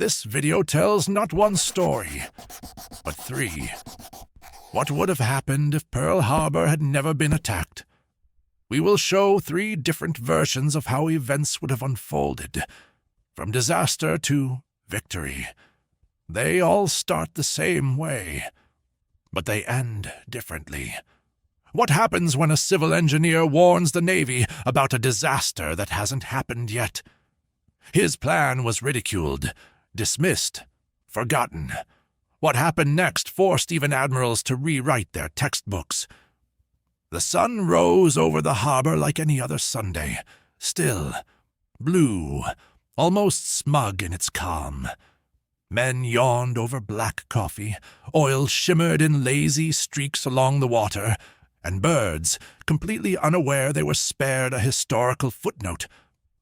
This video tells not one story, but three. What would have happened if Pearl Harbor had never been attacked? We will show three different versions of how events would have unfolded, from disaster to victory. They all start the same way, but they end differently. What happens when a civil engineer warns the Navy about a disaster that hasn't happened yet? His plan was ridiculed, dismissed, forgotten. What happened next forced even admirals to rewrite their textbooks. The sun rose over the harbor like any other Sunday, still, blue, almost smug in its calm. Men yawned over black coffee, oil shimmered in lazy streaks along the water, and birds, completely unaware they were spared a historical footnote,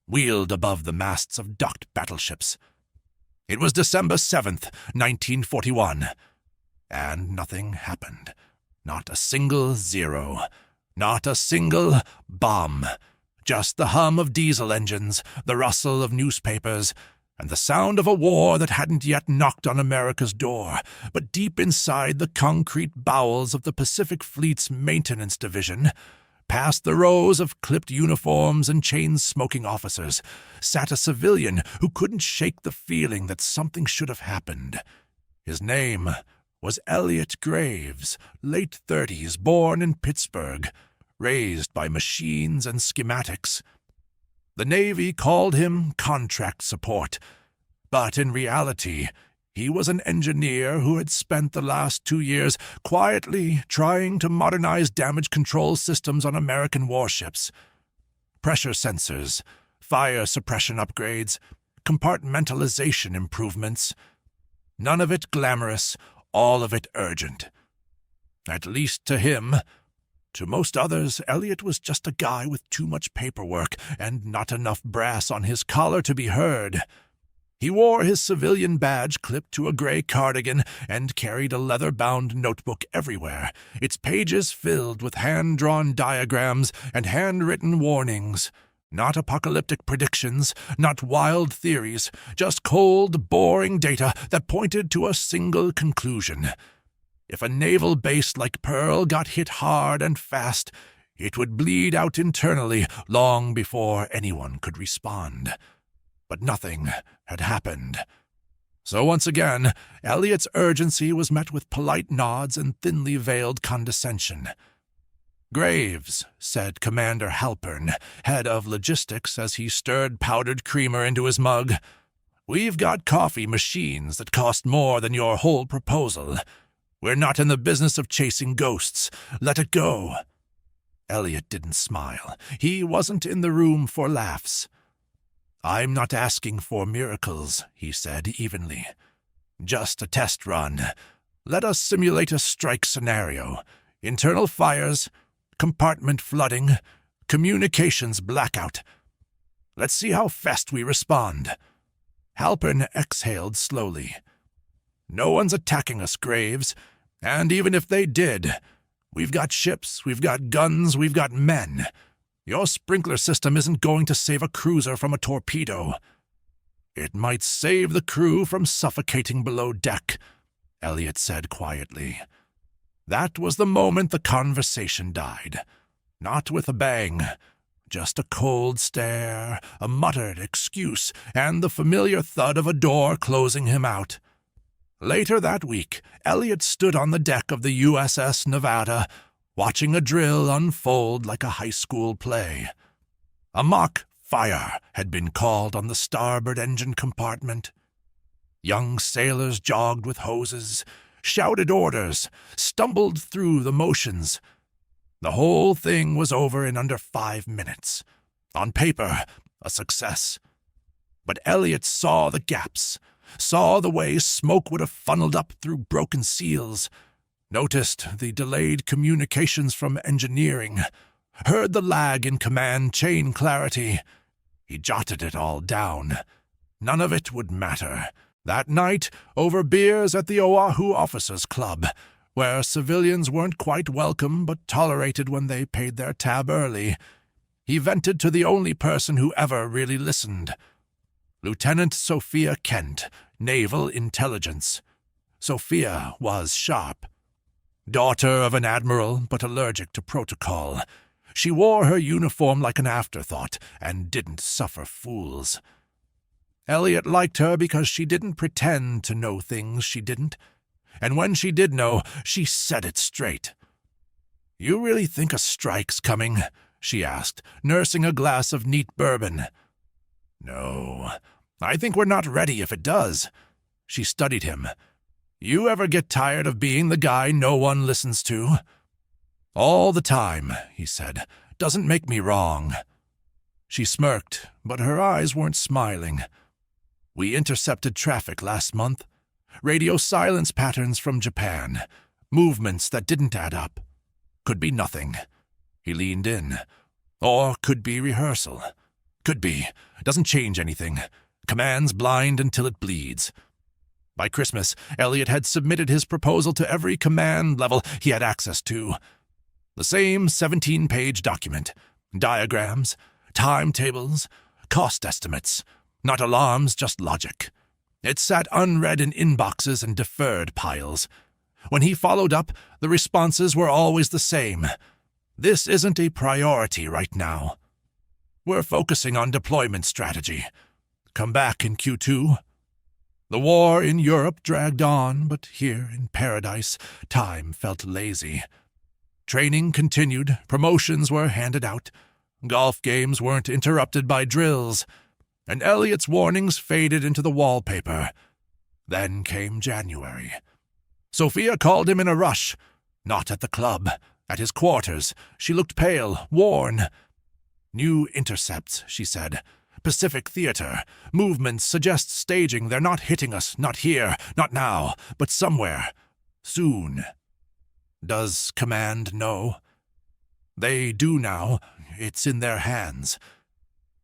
wheeled above the masts of docked battleships. It was December 7th, 1941, and nothing happened. Not a single zero. Not a single bomb. Just the hum of diesel engines, the rustle of newspapers, and the sound of a war that hadn't yet knocked on America's door, but deep inside the concrete bowels of the Pacific Fleet's Maintenance Division, past the rows of clipped uniforms and chain-smoking officers, sat a civilian who couldn't shake the feeling that something should have happened. His name was Elliot Graves, late 30s, born in Pittsburgh, raised by machines and schematics. The Navy called him contract support, but in reality, he was an engineer who had spent the last 2 years quietly trying to modernize damage control systems on American warships. Pressure sensors, fire suppression upgrades, compartmentalization improvements. None of it glamorous, all of it urgent. At least to him. To most others, Elliot was just a guy with too much paperwork and not enough brass on his collar to be heard. He wore his civilian badge clipped to a gray cardigan and carried a leather-bound notebook everywhere, its pages filled with hand-drawn diagrams and handwritten warnings. Not apocalyptic predictions, not wild theories, just cold, boring data that pointed to a single conclusion. If a naval base like Pearl got hit hard and fast, it would bleed out internally long before anyone could respond. But nothing had happened. So once again, Elliot's urgency was met with polite nods and thinly veiled condescension. "Graves," said Commander Halpern, head of logistics, as he stirred powdered creamer into his mug, "we've got coffee machines that cost more than your whole proposal. We're not in the business of chasing ghosts. Let it go." Elliot didn't smile. He wasn't in the room for laughs. "I'm not asking for miracles," he said evenly. "Just a test run. Let us simulate a strike scenario. Internal fires, compartment flooding, communications blackout. Let's see how fast we respond." Halpern exhaled slowly. "No one's attacking us, Graves. And even if they did, we've got ships, we've got guns, we've got men. Your sprinkler system isn't going to save a cruiser from a torpedo." "It might save the crew from suffocating below deck," Elliot said quietly. That was the moment the conversation died. Not with a bang. Just a cold stare, a muttered excuse, and the familiar thud of a door closing him out. Later that week, Elliot stood on the deck of the USS Nevada, watching a drill unfold like a high school play. A mock fire had been called on the starboard engine compartment. Young sailors jogged with hoses, shouted orders, stumbled through the motions. The whole thing was over in under 5 minutes. On paper, a success. But Elliot saw the gaps, saw the way smoke would have funneled up through broken seals, noticed the delayed communications from engineering, heard the lag in command chain clarity. He jotted it all down. None of it would matter. That night, over beers at the Oahu Officers Club, where civilians weren't quite welcome but tolerated when they paid their tab early, he vented to the only person who ever really listened. Lieutenant Sophia Kent, naval intelligence. Sophia was sharp. Daughter of an admiral, but allergic to protocol. She wore her uniform like an afterthought and didn't suffer fools. Elliot liked her because she didn't pretend to know things she didn't, and when she did know, she said it straight. "You really think a strike's coming?" she asked, nursing a glass of neat bourbon. "No, I think we're not ready if it does." She studied him. "You ever get tired of being the guy no one listens to?" "All the time," he said. "Doesn't make me wrong." She smirked, but her eyes weren't smiling. "We intercepted traffic last month. Radio silence patterns from Japan. Movements that didn't add up. Could be nothing." He leaned in. "Or could be rehearsal. Could be. Doesn't change anything. Command's blind until it bleeds." By Christmas, Elliot had submitted his proposal to every command level he had access to. The same 17-page document. Diagrams, timetables, cost estimates. Not alarms, just logic. It sat unread in inboxes and deferred piles. When he followed up, the responses were always the same. "This isn't a priority right now. We're focusing on deployment strategy. Come back in Q2. The war in Europe dragged on, but here in Paradise, time felt lazy. Training continued, promotions were handed out, golf games weren't interrupted by drills, and Elliot's warnings faded into the wallpaper. Then came January. Sophia called him in a rush. Not at the club, at his quarters. She looked pale, worn. "New intercepts," she said. "Pacific Theater. Movements suggest staging. They're not hitting us, not here, not now, but somewhere. Soon." "Does Command know?" "They do now. It's in their hands."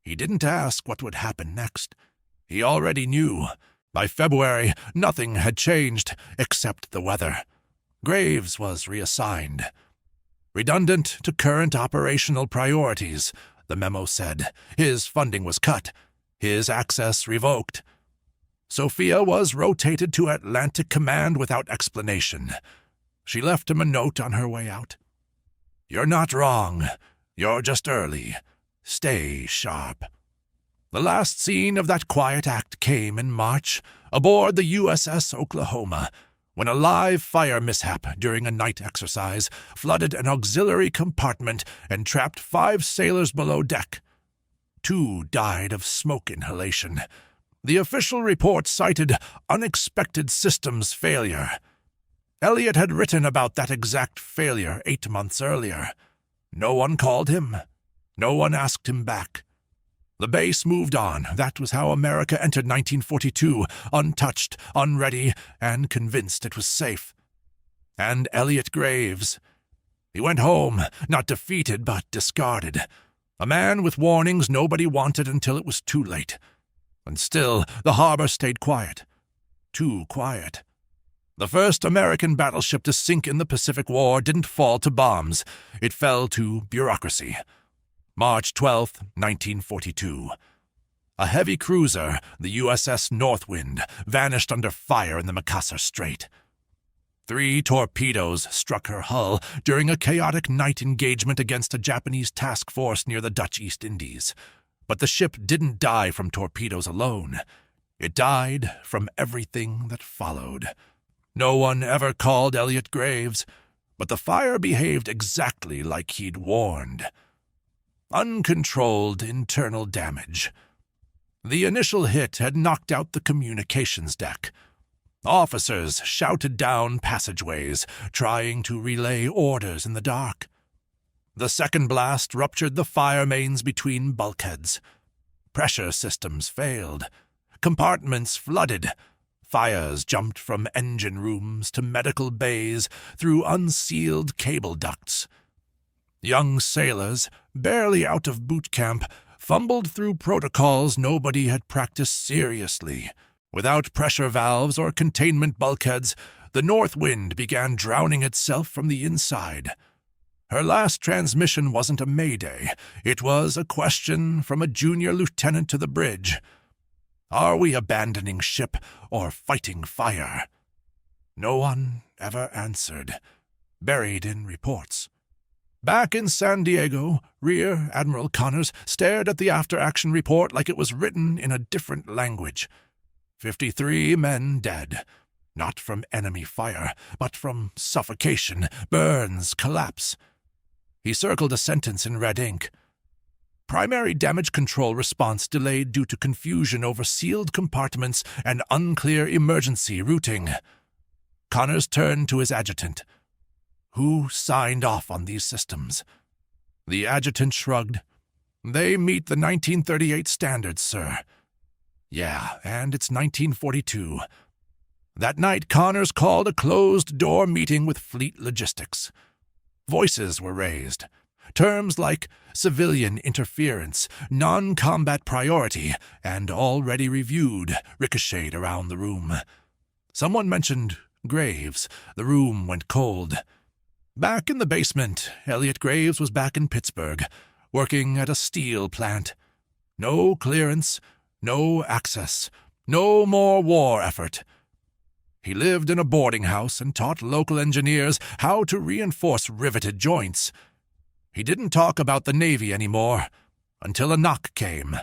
He didn't ask what would happen next. He already knew. By February, nothing had changed, except the weather. Graves was reassigned. "Redundant to current operational priorities," the memo said. His funding was cut. His access revoked. Sophia was rotated to Atlantic Command without explanation. She left him a note on her way out. "You're not wrong. You're just early. Stay sharp." The last scene of that quiet act came in March, aboard the USS Oklahoma, when a live fire mishap during a night exercise flooded an auxiliary compartment and trapped 5 sailors below deck. 2 died of smoke inhalation. The official report cited unexpected systems failure. Elliot had written about that exact failure 8 months earlier. No one called him. No one asked him back. The base moved on. That was how America entered 1942, untouched, unready, and convinced it was safe. And Elliot Graves. He went home, not defeated but discarded. A man with warnings nobody wanted until it was too late. And still, the harbor stayed quiet. Too quiet. The first American battleship to sink in the Pacific War didn't fall to bombs. It fell to bureaucracy. March 12, 1942. A heavy cruiser, the USS Northwind, vanished under fire in the Makassar Strait. 3 torpedoes struck her hull during a chaotic night engagement against a Japanese task force near the Dutch East Indies. But the ship didn't die from torpedoes alone. It died from everything that followed. No one ever called Elliot Graves, but the fire behaved exactly like he'd warned. Uncontrolled internal damage. The initial hit had knocked out the communications deck. Officers shouted down passageways, trying to relay orders in the dark. The second blast ruptured the fire mains between bulkheads. Pressure systems failed. Compartments flooded. Fires jumped from engine rooms to medical bays through unsealed cable ducts. Young sailors, barely out of boot camp, fumbled through protocols nobody had practiced seriously. Without pressure valves or containment bulkheads, the Northwind began drowning itself from the inside. Her last transmission wasn't a mayday. It was a question from a junior lieutenant to the bridge. Are we abandoning ship or fighting fire? No one ever answered, buried in reports. Back in San Diego, Rear Admiral Connors stared at the after-action report like it was written in a different language. 53 men dead, not from enemy fire, but from suffocation, burns, collapse. He circled a sentence in red ink. Primary damage control response delayed due to confusion over sealed compartments and unclear emergency routing. Connors turned to his adjutant. Who signed off on these systems? The adjutant shrugged. They meet the 1938 standards, sir. Yeah, and it's 1942. That night, Connors called a closed-door meeting with Fleet Logistics. Voices were raised. Terms like civilian interference, non-combat priority, and already reviewed ricocheted around the room. Someone mentioned Graves. The room went cold. Back in the basement, Elliot Graves was back in Pittsburgh, working at a steel plant. No clearance, no access, no more war effort. He lived in a boarding house and taught local engineers how to reinforce riveted joints. He didn't talk about the Navy anymore, until a knock came,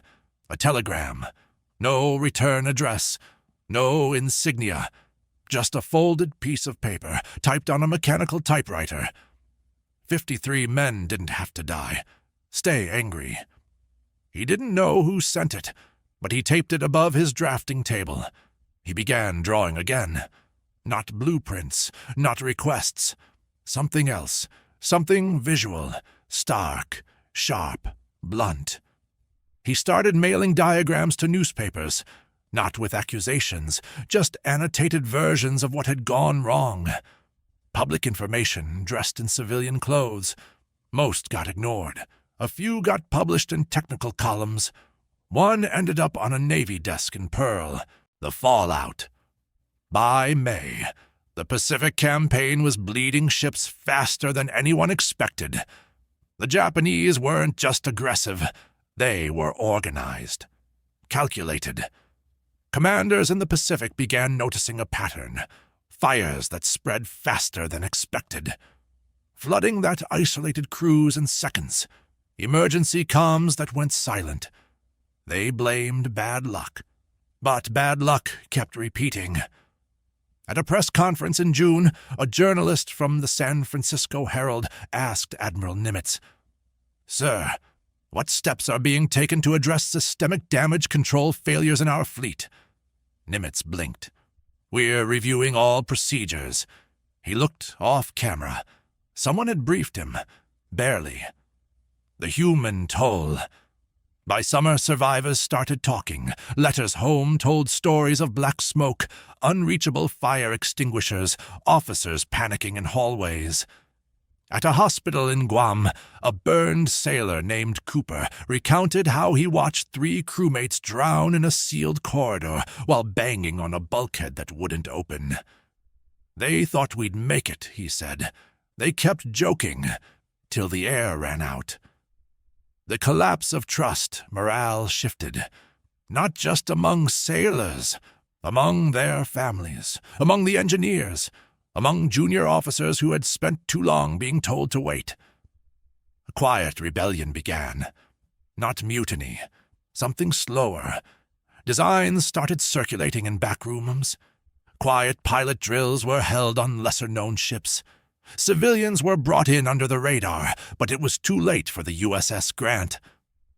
a telegram. No return address, no insignia, just a folded piece of paper typed on a mechanical typewriter. 53 men didn't have to die. Stay angry. He didn't know who sent it, but he taped it above his drafting table. He began drawing again. Not blueprints, not requests. Something else, something visual. Stark, sharp, blunt. He started mailing diagrams to newspapers, not with accusations, just annotated versions of what had gone wrong. Public information dressed in civilian clothes. Most got ignored. A few got published in technical columns. One ended up on a Navy desk in Pearl. The fallout. By May, the Pacific Campaign was bleeding ships faster than anyone expected. The Japanese weren't just aggressive, they were organized, calculated. Commanders in the Pacific began noticing a pattern, fires that spread faster than expected, flooding that isolated cruise in seconds, emergency comms that went silent. They blamed bad luck, but bad luck kept repeating. At a press conference in June, a journalist from the San Francisco Herald asked Admiral Nimitz, "Sir, what steps are being taken to address systemic damage control failures in our fleet?" Nimitz blinked. "We're reviewing all procedures." He looked off camera. Someone had briefed him. Barely. The human toll. By summer, survivors started talking. Letters home told stories of black smoke, unreachable fire extinguishers, officers panicking in hallways. At a hospital in Guam, a burned sailor named Cooper recounted how he watched 3 crewmates drown in a sealed corridor while banging on a bulkhead that wouldn't open. "They thought we'd make it," he said. "They kept joking, till the air ran out." The collapse of trust, morale shifted, not just among sailors, among their families, among the engineers, among junior officers who had spent too long being told to wait. A quiet rebellion began. Not mutiny, something slower. Designs started circulating in back rooms. Quiet pilot drills were held on lesser-known ships. Civilians were brought in under the radar, but it was too late for the USS Grant.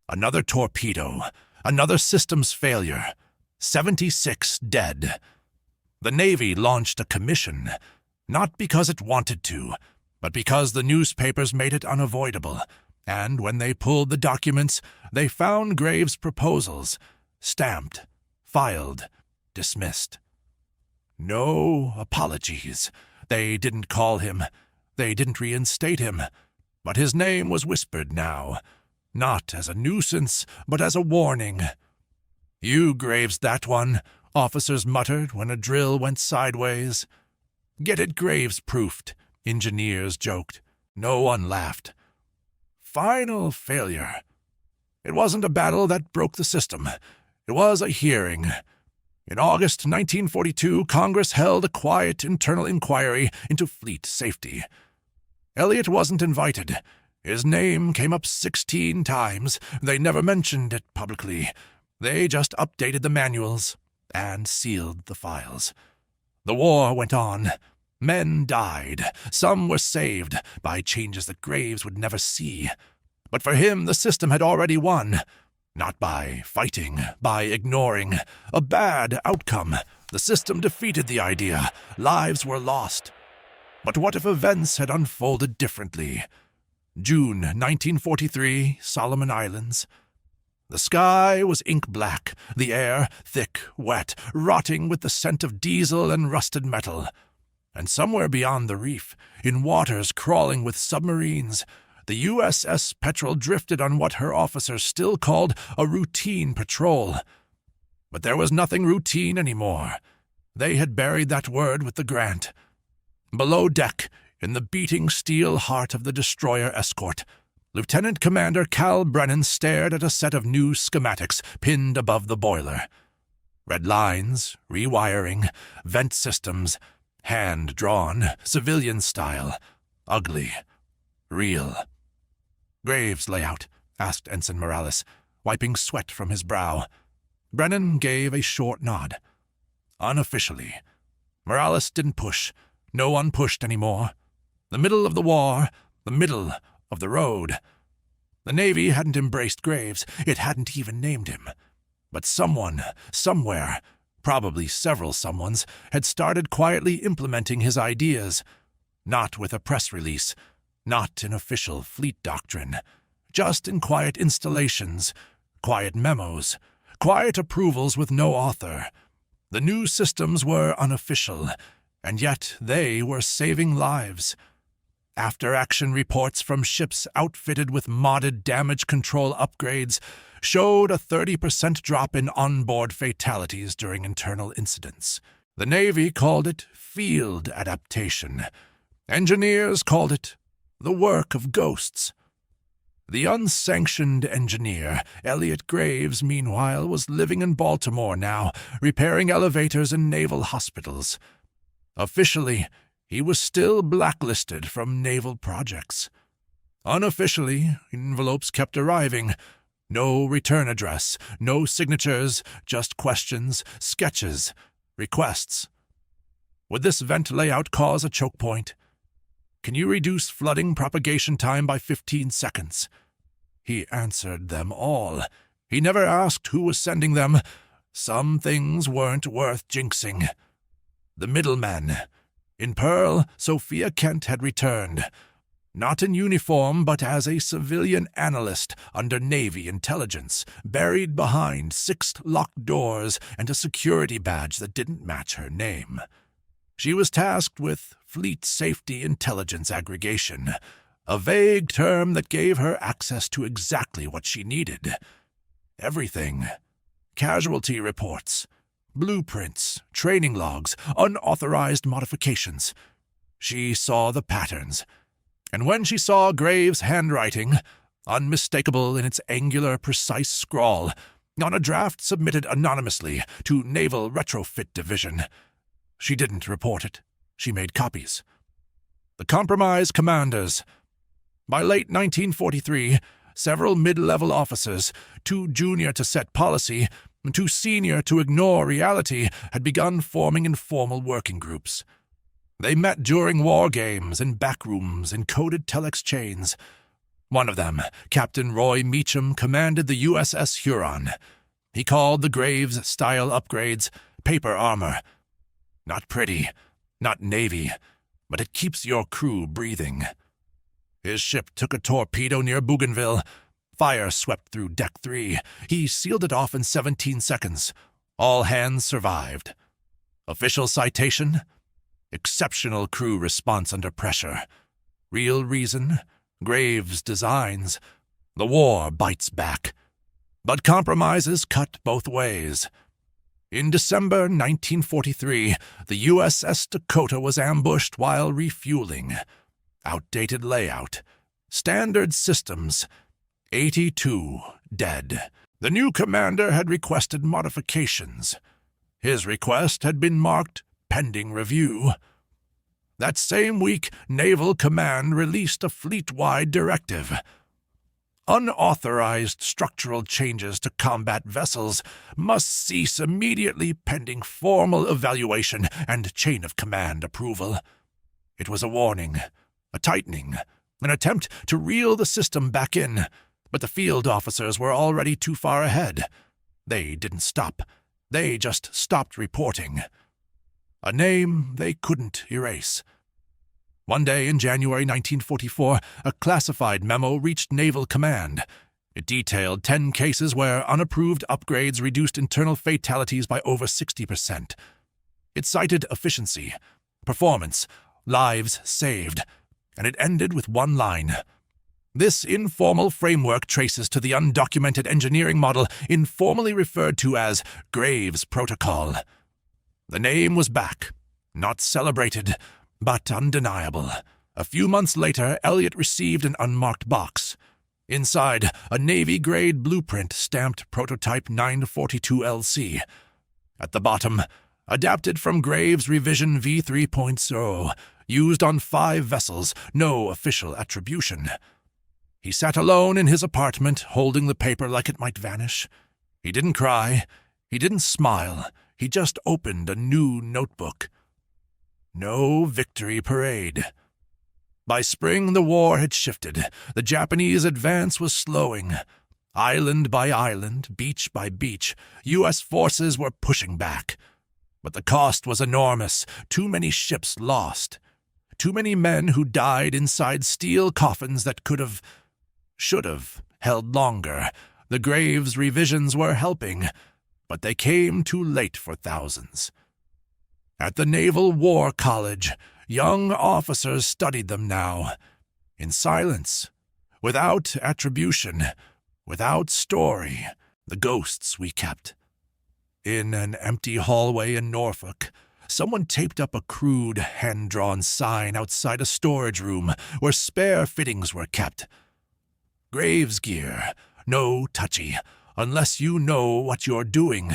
Another torpedo, another systems failure. 76 dead. The Navy launched a commission, not because it wanted to, but because the newspapers made it unavoidable, and when they pulled the documents, they found Graves' proposals, stamped, filed, dismissed. No apologies. They didn't call him. They didn't reinstate him. But his name was whispered now, not as a nuisance, but as a warning. "You Graves that one," officers muttered when a drill went sideways. "Get it Graves-proofed," engineers joked. No one laughed. Final failure. It wasn't a battle that broke the system. It was a hearing. In August 1942, Congress held a quiet internal inquiry into fleet safety. Elliot wasn't invited. His name came up 16 times. They never mentioned it publicly. They just updated the manuals and sealed the files. The war went on. Men died. Some were saved by changes that Graves would never see. But for him, the system had already won. Not by fighting, by ignoring. A bad outcome. The system defeated the idea. Lives were lost. But what if events had unfolded differently? June 1943, Solomon Islands. The sky was ink black, the air thick, wet, rotting with the scent of diesel and rusted metal. And somewhere beyond the reef, in waters crawling with submarines, the USS Petrel drifted on what her officers still called a routine patrol. But there was nothing routine anymore. They had buried that word with the Grant. Below deck, in the beating steel heart of the destroyer escort, Lieutenant Commander Cal Brennan stared at a set of new schematics pinned above the boiler. Red lines, rewiring, vent systems, hand-drawn, civilian style, ugly, real. "Graves layout?" asked Ensign Morales, wiping sweat from his brow. Brennan gave a short nod. Unofficially. Morales didn't push. No one pushed anymore. The middle of the war, the middle of the road. The Navy hadn't embraced Graves. It hadn't even named him. But someone, somewhere, probably several someones, had started quietly implementing his ideas. Not with a press release, not in official fleet doctrine, just in quiet installations, quiet memos, quiet approvals with no author. The new systems were unofficial, and yet they were saving lives. After-action reports from ships outfitted with modded damage control upgrades showed a 30% drop in onboard fatalities during internal incidents. The Navy called it field adaptation. Engineers called it the work of ghosts. The unsanctioned engineer, Elliot Graves, meanwhile, was living in Baltimore now, repairing elevators in naval hospitals. Officially, he was still blacklisted from naval projects. Unofficially, envelopes kept arriving. No return address, no signatures, just questions, sketches, requests. Would this vent layout cause a choke point? Can you reduce flooding propagation time by 15 seconds? He answered them all. He never asked who was sending them. Some things weren't worth jinxing. The middlemen. In Pearl, Sophia Kent had returned. Not in uniform, but as a civilian analyst under Navy intelligence, buried behind 6 locked doors and a security badge that didn't match her name. She was tasked with fleet safety intelligence aggregation, a vague term that gave her access to exactly what she needed. Everything. Casualty reports, blueprints, training logs, unauthorized modifications. She saw the patterns. And when she saw Graves' handwriting, unmistakable in its angular, precise scrawl, on a draft submitted anonymously to Naval Retrofit Division, she didn't report it. She made copies. The compromise commanders. By late 1943, several mid-level officers, too junior to set policy and too senior to ignore reality, had begun forming informal working groups. They met during war games, in back rooms, in coded telex chains. One of them, Captain Roy Meacham, commanded the USS Huron. He called the Graves-style upgrades paper armor. Not pretty, not Navy, but it keeps your crew breathing. His ship took a torpedo near Bougainville. Fire swept through Deck 3. He sealed it off in 17 seconds. All hands survived. Official citation? Exceptional crew response under pressure. Real reason? Graves' designs. The war bites back. But compromises cut both ways. In December 1943, the USS Dakota was ambushed while refueling. Outdated layout. Standard systems. 82 dead. The new commander had requested modifications. His request had been marked pending review. That same week, Naval Command released a fleet-wide directive. Unauthorized structural changes to combat vessels must cease immediately pending formal evaluation and chain of command approval. It was a warning, a tightening, an attempt to reel the system back in, but the field officers were already too far ahead. They didn't stop. They just stopped reporting. A name they couldn't erase. One day in January 1944, a classified memo reached Naval Command. It detailed 10 cases where unapproved upgrades reduced internal fatalities by over 60%. It cited efficiency, performance, lives saved, and it ended with one line. This informal framework traces to the undocumented engineering model informally referred to as Graves Protocol. The name was back, not celebrated, but undeniable. A few months later, Elliot received an unmarked box. Inside, a Navy-grade blueprint stamped Prototype 942LC. At the bottom, adapted from Graves' Revision V3.0, used on 5 vessels, no official attribution. He sat alone in his apartment, holding the paper like it might vanish. He didn't cry. He didn't smile. He just opened a new notebook. No victory parade. By spring, the war had shifted. The Japanese advance was slowing. Island by island, beach by beach, U.S. forces were pushing back. But the cost was enormous. Too many ships lost. Too many men who died inside steel coffins that should have held longer. The Graves revisions were helping, but they came too late for thousands. At the Naval War College, young officers studied them now, in silence, without attribution, without story, the ghosts we kept. In an empty hallway in Norfolk, someone taped up a crude, hand-drawn sign outside a storage room where spare fittings were kept. Graves gear, no touchy, unless you know what you're doing.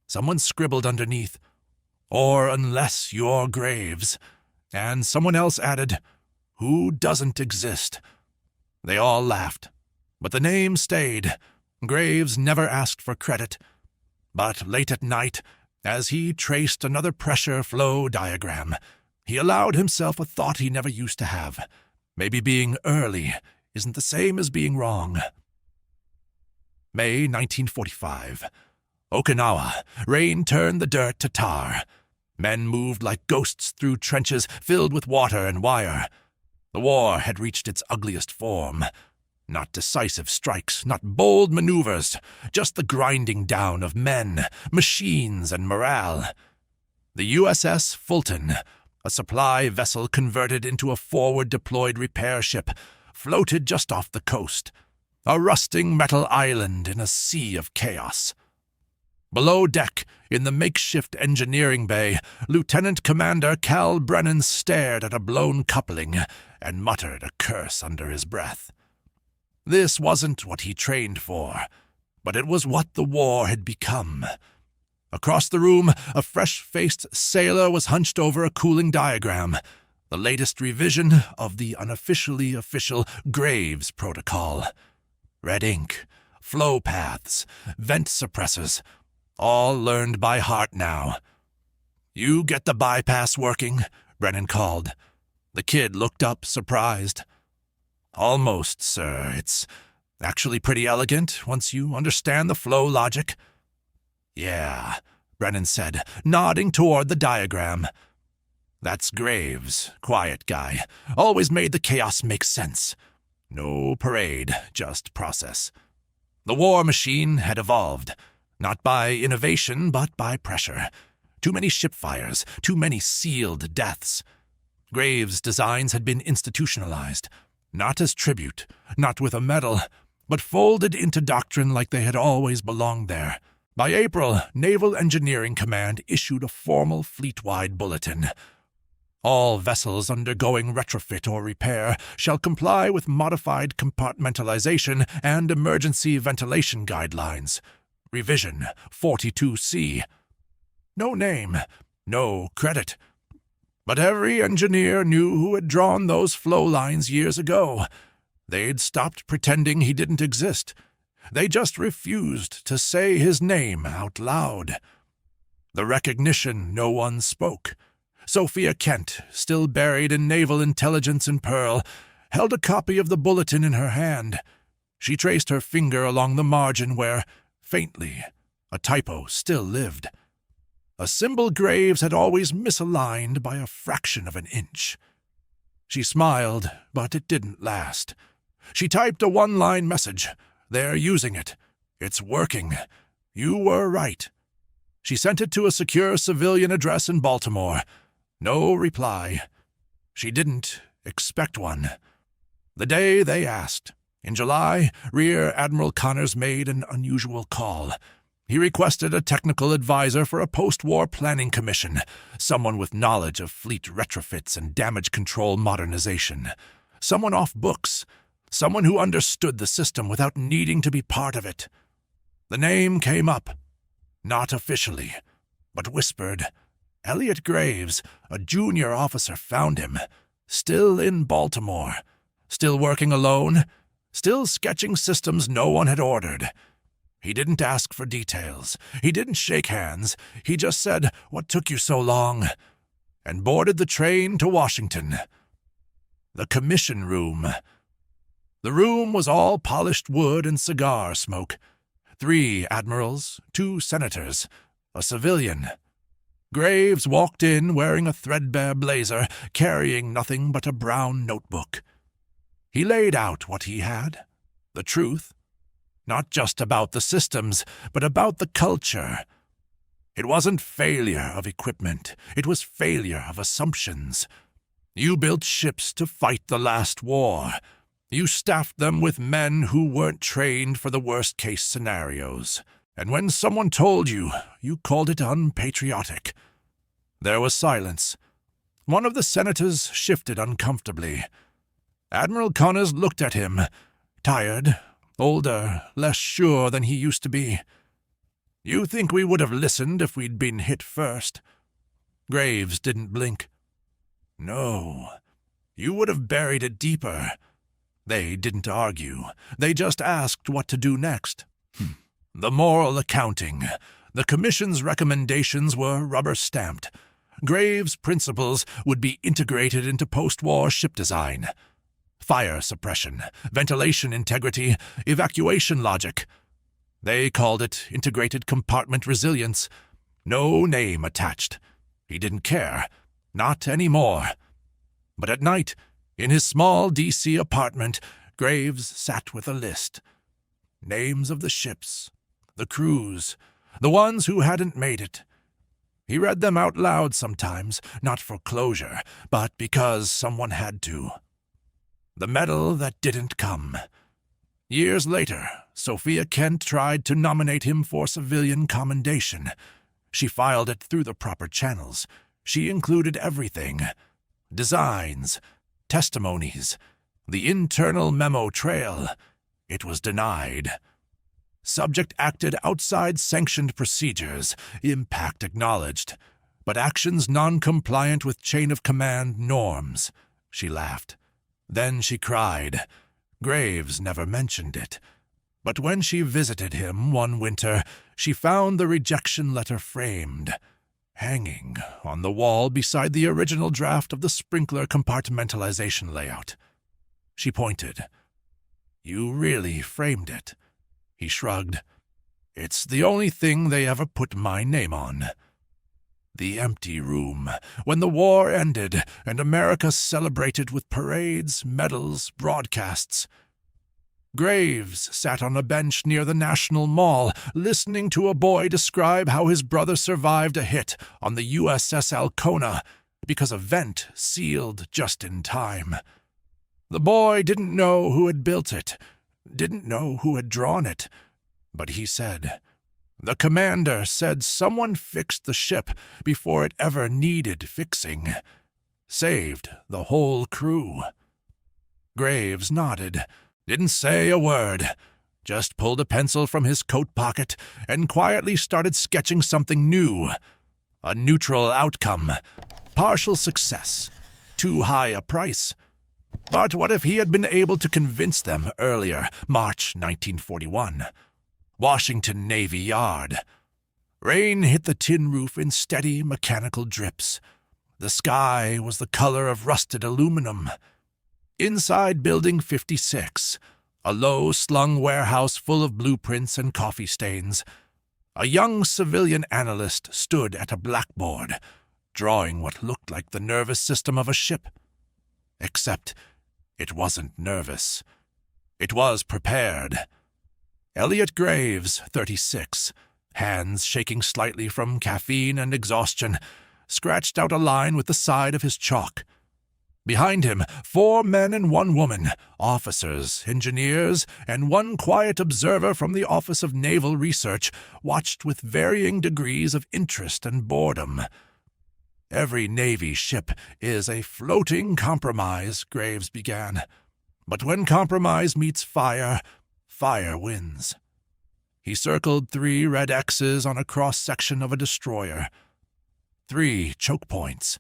Someone scribbled underneath, or unless you're Graves, and someone else added, who doesn't exist. They all laughed, but the name stayed. Graves never asked for credit. But late at night, as he traced another pressure flow diagram, he allowed himself a thought he never used to have. Maybe being early isn't the same as being wrong. May 1945. Okinawa. Rain turned the dirt to tar. Men moved like ghosts through trenches filled with water and wire. The war had reached its ugliest form. Not decisive strikes, not bold maneuvers, just the grinding down of men, machines, and morale. The USS Fulton, a supply vessel converted into a forward-deployed repair ship, floated just off the coast, a rusting metal island in a sea of chaos. Below deck, in the makeshift engineering bay, Lieutenant Commander Cal Brennan stared at a blown coupling and muttered a curse under his breath. This wasn't what he trained for, but it was what the war had become. Across the room, a fresh-faced sailor was hunched over a cooling diagram, the latest revision of the unofficially official Graves Protocol. Red ink, flow paths, vent suppressors, all learned by heart now. "You get the bypass working?" Brennan called. The kid looked up, surprised. "Almost, sir. It's actually pretty elegant once you understand the flow logic." "Yeah," Brennan said, nodding toward the diagram. "That's Graves, quiet guy. Always made the chaos make sense. No parade, just process." The war machine had evolved, not by innovation but by pressure. Too many ship fires, too many sealed deaths. Graves' designs had been institutionalized, not as tribute, not with a medal, but folded into doctrine like they had always belonged there. By April, Naval Engineering Command issued a formal fleet-wide bulletin. All vessels undergoing retrofit or repair shall comply with modified compartmentalization and emergency ventilation guidelines. Revision 42C. No name, no credit. But every engineer knew who had drawn those flow lines years ago. They'd stopped pretending he didn't exist. They just refused to say his name out loud. The recognition no one spoke. Sophia Kent, still buried in naval intelligence in Pearl, held a copy of the bulletin in her hand. She traced her finger along the margin where, faintly, a typo still lived. A symbol Graves had always misaligned by a fraction of an inch. She smiled, but it didn't last. She typed a one-line message. "They're using it. It's working. You were right." She sent it to a secure civilian address in Baltimore. No reply. She didn't expect one. The day they asked, in July, Rear Admiral Connors made an unusual call. He requested a technical advisor for a post-war planning commission, someone with knowledge of fleet retrofits and damage control modernization, someone off books, someone who understood the system without needing to be part of it. The name came up, not officially, but whispered. Elliot Graves, a junior officer, found him, still in Baltimore, still working alone, still sketching systems no one had ordered. He didn't ask for details. He didn't shake hands. He just said, "What took you so long?" and boarded the train to Washington. The commission room. The room was all polished wood and cigar smoke. 3 admirals, 2 senators, a civilian. Graves walked in wearing a threadbare blazer, carrying nothing but a brown notebook. He laid out what he had, the truth. Not just about the systems, but about the culture. It wasn't failure of equipment. It was failure of assumptions. You built ships to fight the last war. You staffed them with men who weren't trained for the worst-case scenarios. And when someone told you, you called it unpatriotic. There was silence. One of the senators shifted uncomfortably. Admiral Connors looked at him, tired, older, less sure than he used to be. "You think we would have listened if we'd been hit first?" Graves didn't blink. "No. You would have buried it deeper." They didn't argue. They just asked what to do next. The moral accounting. The commission's recommendations were rubber-stamped. Graves' principles would be integrated into post-war ship design. Fire suppression, ventilation integrity, evacuation logic. They called it integrated compartment resilience. No name attached. He didn't care. Not anymore. But at night, in his small D.C. apartment, Graves sat with a list. Names of the ships, the crews, the ones who hadn't made it. He read them out loud sometimes, not for closure, but because someone had to. The medal that didn't come. Years later, Sophia Kent tried to nominate him for civilian commendation. She filed it through the proper channels. She included everything. Designs, testimonies, the internal memo trail. It was denied. Subject acted outside sanctioned procedures, impact acknowledged, but actions non-compliant with chain-of-command norms. She laughed. Then she cried. Graves never mentioned it. But when she visited him one winter, she found the rejection letter framed, hanging on the wall beside the original draft of the sprinkler compartmentalization layout. She pointed. "You really framed it." He shrugged. "It's the only thing they ever put my name on." The empty room, when the war ended and America celebrated with parades, medals, broadcasts. Graves sat on a bench near the National Mall, listening to a boy describe how his brother survived a hit on the USS Alcona because a vent sealed just in time. The boy didn't know who had built it, didn't know who had drawn it, but he said, "The commander said someone fixed the ship before it ever needed fixing. saved the whole crew. Graves nodded, didn't say a word, just pulled a pencil from his coat pocket and quietly started sketching something new. A neutral outcome, partial success, too high a price. But what if he had been able to convince them earlier, March 1941? Washington Navy Yard. Rain hit the tin roof in steady mechanical drips. The sky was the color of rusted aluminum. Inside Building 56, a low-slung warehouse full of blueprints and coffee stains, a young civilian analyst stood at a blackboard, drawing what looked like the nervous system of a ship. Except it wasn't nervous. It was prepared. Elliot Graves, 36, hands shaking slightly from caffeine and exhaustion, scratched out a line with the side of his chalk. Behind him, 4 men and 1 woman, officers, engineers, and 1 quiet observer from the Office of Naval Research, watched with varying degrees of interest and boredom. Every Navy ship is a floating compromise, Graves began. But when compromise meets fire, fire wins. He circled 3 red X's on a cross-section of a destroyer. 3 choke points.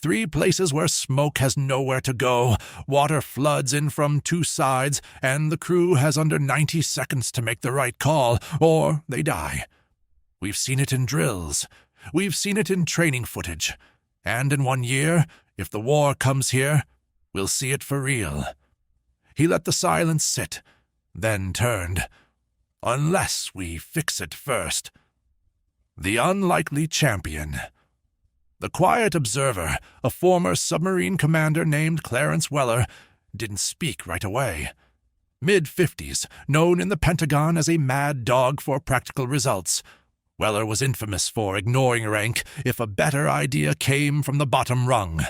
3 places where smoke has nowhere to go, water floods in from 2 sides, and the crew has under 90 seconds to make the right call, or they die. We've seen it in drills. We've seen it in training footage. And in 1 year, if the war comes here, we'll see it for real. He let the silence sit, then turned. Unless we fix it first. The unlikely champion. The quiet observer, a former submarine commander named Clarence Weller, didn't speak right away. Mid-50s, known in the Pentagon as a mad dog for practical results, Weller was infamous for ignoring rank if a better idea came from the bottom rung.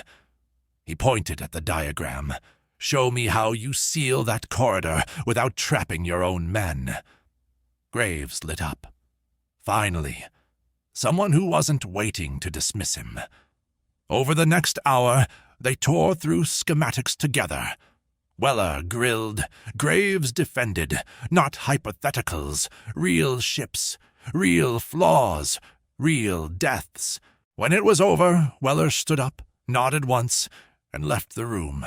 He pointed at the diagram. Show me how you seal that corridor without trapping your own men. Graves lit up. Finally. Someone who wasn't waiting to dismiss him. Over the next hour, they tore through schematics together. Weller grilled, Graves defended, not hypotheticals, real ships, real flaws, real deaths. When it was over, Weller stood up, nodded once, and left the room.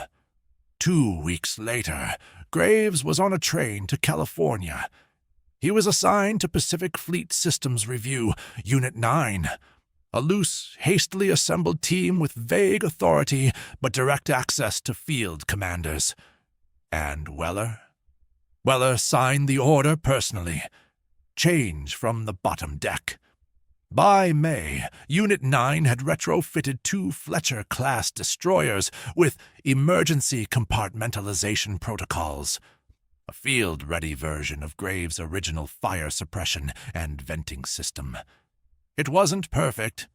2 weeks later, Graves was on a train to California. He was assigned to Pacific Fleet Systems Review, Unit 9, a loose, hastily assembled team with vague authority but direct access to field commanders. And Weller? Weller signed the order personally. Change from the bottom deck. By May, Unit 9 had retrofitted 2 Fletcher-class destroyers with emergency compartmentalization protocols. A field-ready version of Graves' original fire suppression and venting system. It wasn't perfect.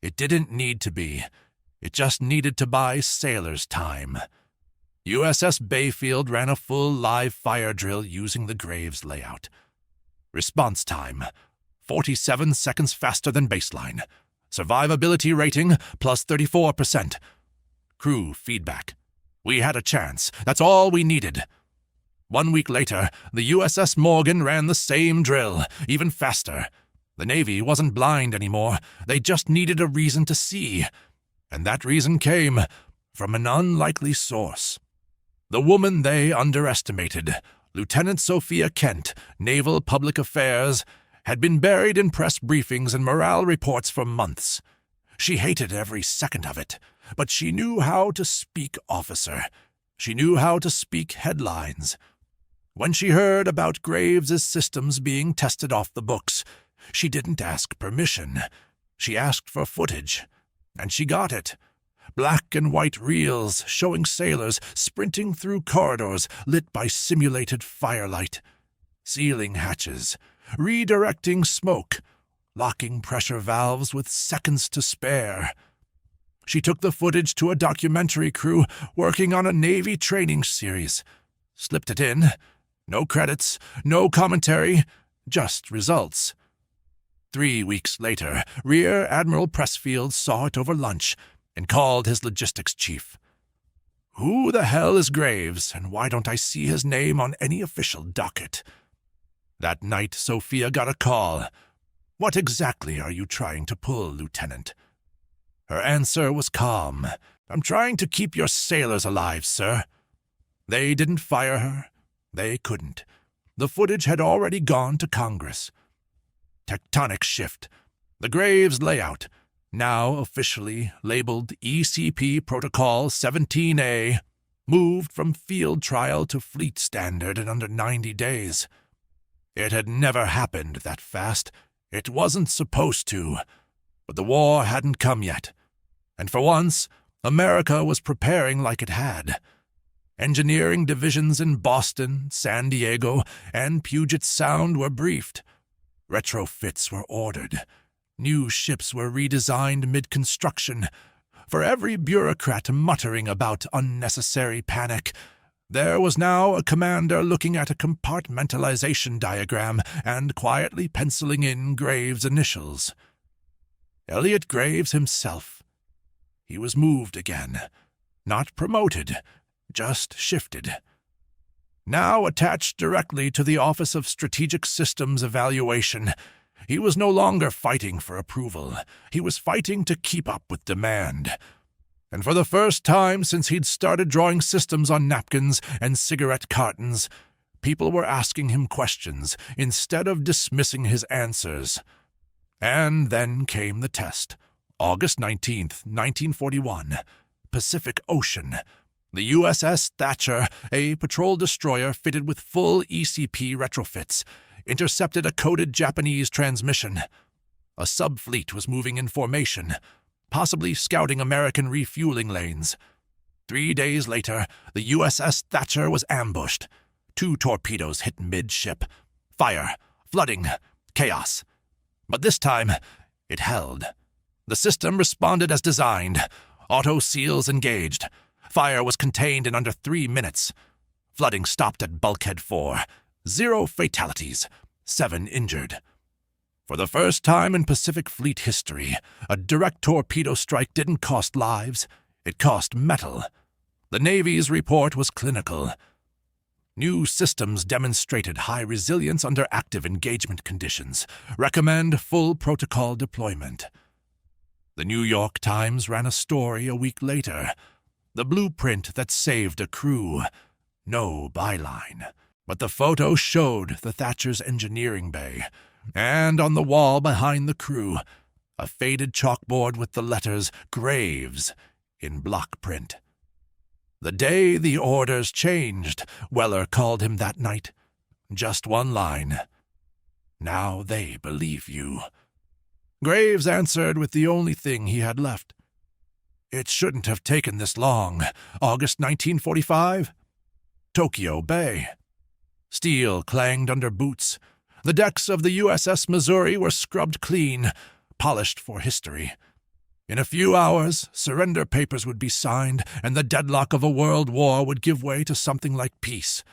It didn't need to be. It just needed to buy sailors time. USS Bayfield ran a full live fire drill using the Graves layout. Response time, 47 seconds faster than baseline. Survivability rating, plus 34%. Crew feedback. We had a chance. That's all we needed. 1 week later, the USS Morgan ran the same drill, even faster. The Navy wasn't blind anymore. They just needed a reason to see. And that reason came from an unlikely source. The woman they underestimated, Lieutenant Sophia Kent, Naval Public Affairs, had been buried in press briefings and morale reports for months. She hated every second of it, but she knew how to speak officer. She knew how to speak headlines. When she heard about Graves' systems being tested off the books, she didn't ask permission. She asked for footage, and she got it. Black and white reels showing sailors sprinting through corridors lit by simulated firelight, sealing hatches, redirecting smoke, locking pressure valves with seconds to spare. She took the footage to a documentary crew working on a Navy training series, slipped it in. No credits, no commentary, just results. 3 weeks later, Rear Admiral Pressfield saw it over lunch, and called his logistics chief. "Who the hell is Graves, and why don't I see his name on any official docket?" That night, Sophia got a call. "What exactly are you trying to pull, Lieutenant?" Her answer was calm. "I'm trying to keep your sailors alive, sir." They didn't fire her. They couldn't. The footage had already gone to Congress. Tectonic shift. The Graves layout, now officially labeled ECP Protocol 17A, moved from field trial to fleet standard in under 90 days. It had never happened that fast. It wasn't supposed to. But the war hadn't come yet. And for once, America was preparing like it had. Engineering divisions in Boston, San Diego, and Puget Sound were briefed. Retrofits were ordered. New ships were redesigned mid-construction. For every bureaucrat muttering about unnecessary panic, there was now a commander looking at a compartmentalization diagram and quietly penciling in Graves' initials. Elliot Graves himself. He was moved again. Not promoted, just shifted. Now attached directly to the Office of Strategic Systems Evaluation, he was no longer fighting for approval. He was fighting to keep up with demand. And for the first time since he'd started drawing systems on napkins and cigarette cartons, people were asking him questions instead of dismissing his answers. And then came the test. August 19th, 1941. Pacific Ocean. The USS Thatcher, a patrol destroyer fitted with full ECP retrofits, intercepted a coded Japanese transmission. A subfleet was moving in formation, possibly scouting American refueling lanes. 3 days later, the USS Thatcher was ambushed. 2 torpedoes hit midship. Fire, flooding, chaos. But this time, it held. The system responded as designed. Auto seals engaged. Fire was contained in under 3 minutes. Flooding stopped at Bulkhead 4. 0 fatalities. 7 injured. For the first time in Pacific Fleet history, a direct torpedo strike didn't cost lives. It cost metal. The Navy's report was clinical. New systems demonstrated high resilience under active engagement conditions. Recommend full protocol deployment. The New York Times ran a story a week later. The blueprint that saved a crew. No byline. But the photo showed the Thatcher's engineering bay, and on the wall behind the crew, a faded chalkboard with the letters Graves in block print. The day the orders changed, Weller called him that night. Just one line. "Now they believe you." Graves answered with the only thing he had left. "It shouldn't have taken this long. August 1945? Tokyo Bay." Steel clanged under boots. The decks of the USS Missouri were scrubbed clean, polished for history. In a few hours, surrender papers would be signed, and the deadlock of a world war would give way to something like peace.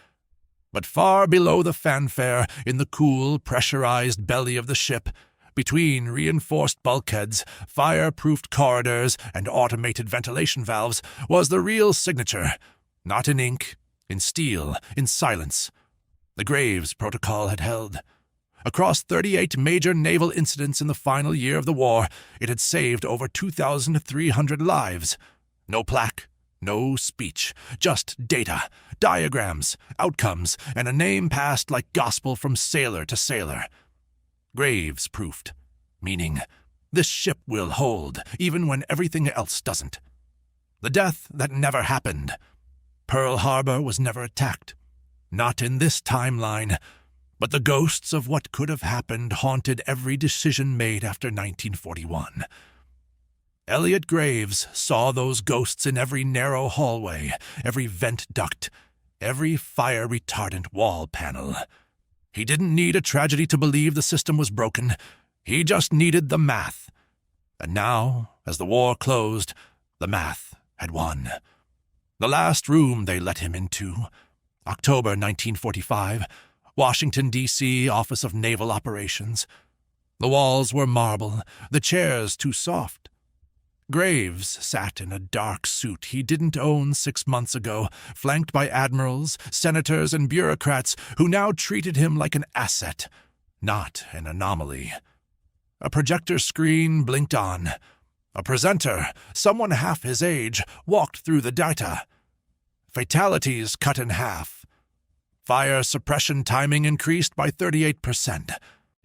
But far below the fanfare, in the cool, pressurized belly of the ship, between reinforced bulkheads, fire-proofed corridors, and automated ventilation valves, was the real signature. Not in ink, in steel, in silence. The Graves Protocol had held. Across 38 major naval incidents in the final year of the war, it had saved over 2,300 lives. No plaque, no speech, just data, diagrams, outcomes, and a name passed like gospel from sailor to sailor. Graves proofed, meaning, this ship will hold, even when everything else doesn't. The death that never happened. Pearl Harbor was never attacked. Not in this timeline, but the ghosts of what could have happened haunted every decision made after 1941. Elliot Graves saw those ghosts in every narrow hallway, every vent duct, every fire-retardant wall panel. He didn't need a tragedy to believe the system was broken. He just needed the math. And now, as the war closed, the math had won. The last room they let him into, October 1945, Washington, D.C., Office of Naval Operations. The walls were marble, the chairs too soft. Graves sat in a dark suit he didn't own 6 months ago, flanked by admirals, senators, and bureaucrats who now treated him like an asset, not an anomaly. A projector screen blinked on. A presenter, someone half his age, walked through the data. Fatalities cut in half. Fire suppression timing increased by 38%.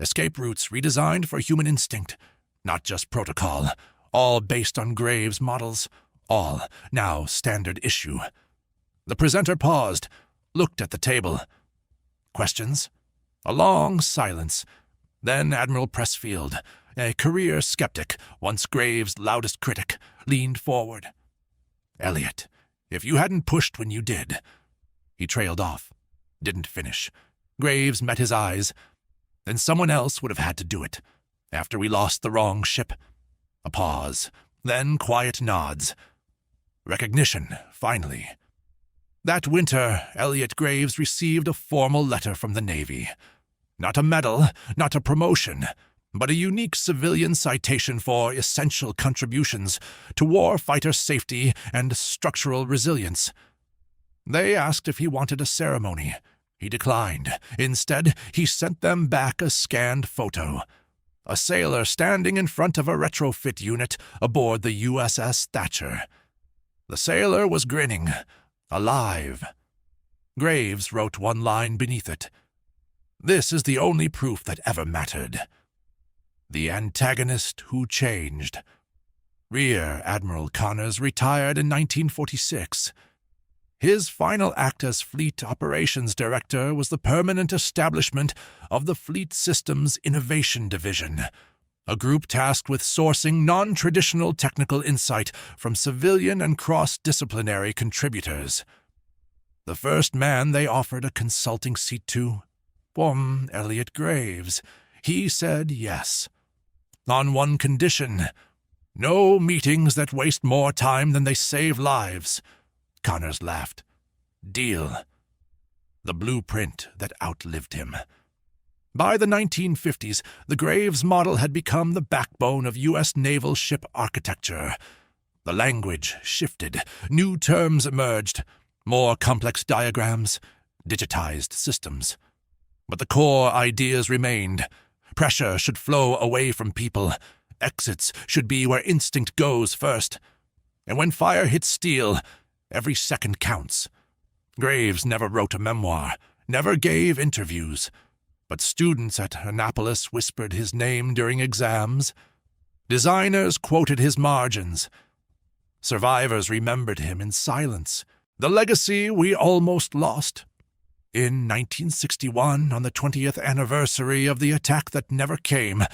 Escape routes redesigned for human instinct, not just protocol. All based on Graves' models. All now standard issue. The presenter paused, looked at the table. Questions? A long silence. Then Admiral Pressfield, a career skeptic, once Graves' loudest critic, leaned forward. "Elliot, if you hadn't pushed when you did..." He trailed off. Didn't finish. Graves met his eyes. "Then someone else would have had to do it, after we lost the wrong ship." A pause, then quiet nods. Recognition, finally. That winter, Elliot Graves received a formal letter from the Navy. Not a medal, not a promotion, but a unique civilian citation for essential contributions to warfighter safety and structural resilience. They asked if he wanted a ceremony. He declined. Instead, he sent them back a scanned photo. A sailor standing in front of a retrofit unit aboard the USS Thatcher. The sailor was grinning, alive. Graves wrote one line beneath it. "This is the only proof that ever mattered. The antagonist who changed." Rear Admiral Connors retired in 1946. His final act as Fleet Operations Director was the permanent establishment of the Fleet Systems Innovation Division, a group tasked with sourcing non-traditional technical insight from civilian and cross-disciplinary contributors. The first man they offered a consulting seat to? Elliot Graves. He said yes. On one condition: no meetings that waste more time than they save lives. Connors laughed. Deal. The blueprint that outlived him. By the 1950s, the Graves model had become the backbone of U.S. naval ship architecture. The language shifted, new terms emerged, more complex diagrams, digitized systems. But the core ideas remained. Pressure should flow away from people. Exits should be where instinct goes first. And when fire hits steel, every second counts. Graves never wrote a memoir, never gave interviews, but students at Annapolis whispered his name during exams. Designers quoted his margins. Survivors remembered him in silence, the legacy we almost lost. In 1961, on the 20th anniversary of the attack that never came,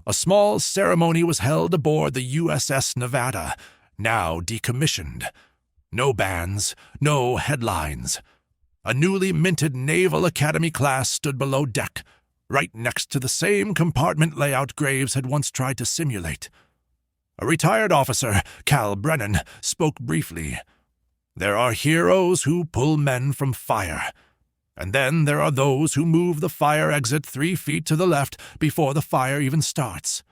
a small ceremony was held aboard the USS Nevada, now decommissioned. No bands, no headlines. A newly minted Naval Academy class stood below deck, right next to the same compartment layout Graves had once tried to simulate. A retired officer, Cal Brennan, spoke briefly. There are heroes who pull men from fire, and then there are those who move the fire exit 3 feet to the left before the fire even starts.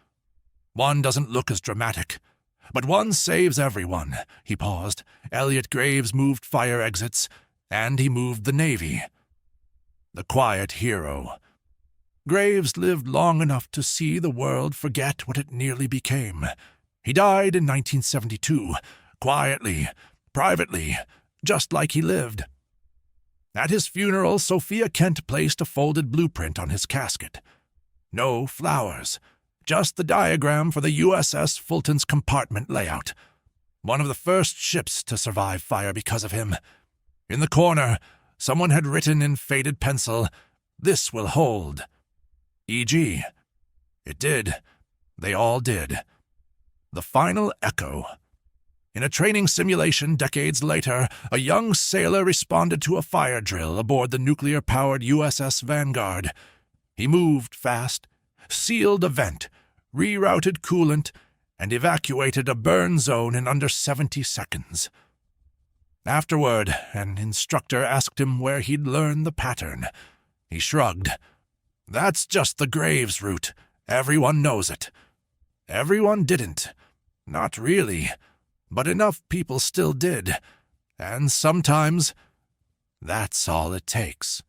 One doesn't look as dramatic, but one saves everyone. He paused. Elliot Graves moved fire exits, and he moved the Navy. The quiet hero. Graves lived long enough to see the world forget what it nearly became. He died in 1972, quietly, privately, just like he lived. At his funeral, Sophia Kent placed a folded blueprint on his casket. No flowers. Just the diagram for the USS Fulton's compartment layout. One of the first ships to survive fire because of him. In the corner, someone had written in faded pencil, "This will hold." E.g. It did. They all did. The final echo. In a training simulation decades later, a young sailor responded to a fire drill aboard the nuclear-powered USS Vanguard. He moved fast, sealed a vent, rerouted coolant, and evacuated a burn zone in under 70 seconds. Afterward, an instructor asked him where he'd learned the pattern. He shrugged. That's just the Graves route. Everyone knows it. Everyone didn't. Not really, but enough people still did, and sometimes that's all it takes.